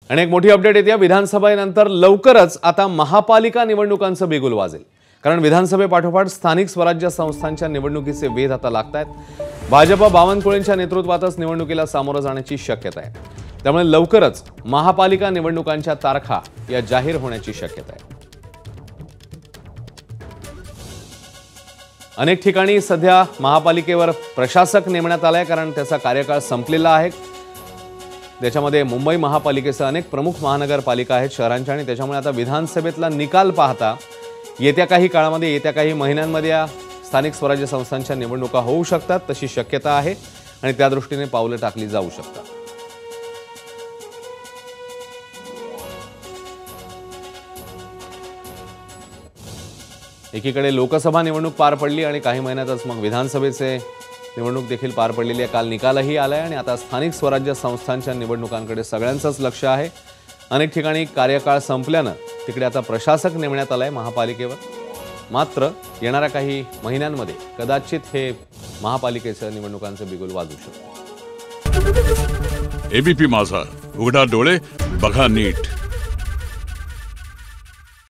आणि एक मोठी अपडेट येते विधानसभेनंतर लवकरच आता महापालिका निवडणुकांचं बिगुल वाजेल। कारण विधानसभेपाठोपाठ स्थानिक स्वराज्य संस्थांच्या निवडणुकीचे वेध आता लागतायत। भाजपा बावनकुळेंच्या नेतृत्वातच निवडणुकीला सामोरं जाण्याची शक्यता आहे। त्यामुळे लवकरच महापालिका निवडणुकांच्या तारखा या जाहीर होण्याची शक्यता आहे। अनेक ठिकाणी सध्या महापालिकेवर प्रशासक नेमण्यात आलाय, कारण त्याचा कार्यकाळ संपलेला आहे। त्याच्यामध्ये मुंबई महापालिकेसह अनेक प्रमुख महानगरपालिका आहेत शहरांच्या, आणि त्याच्यामुळे आता विधानसभेतला निकाल पाहता येत्या काही काळामध्ये, येत्या काही महिन्यांमध्ये या स्थानिक स्वराज्य संस्थांच्या निवडणुका होऊ शकतात, तशी शक्यता आहे आणि त्या दृष्टीने पावलं टाकली जाऊ शकतात। एकीकडे लोकसभा निवडणूक पार पडली आणि काही महिन्यातच मग विधानसभेचे निवडणूक देखील पार पडलेली आहे। काल निकालही आलाय आणि आता स्थानिक स्वराज्य संस्थांच्या निवडणुकांकडे सगळ्यांचंच लक्ष आहे। अनेक ठिकाणी कार्यकाळ संपल्यानं तिकडे आता प्रशासक नेमण्यात आलाय महापालिकेवर। मात्र येणाऱ्या काही महिन्यांमध्ये कदाचित हे महापालिकेच्या निवडणुकांचं बिगुल वाजू शकतं। एबीपी माझा, उघडा डोळे बघा नीट।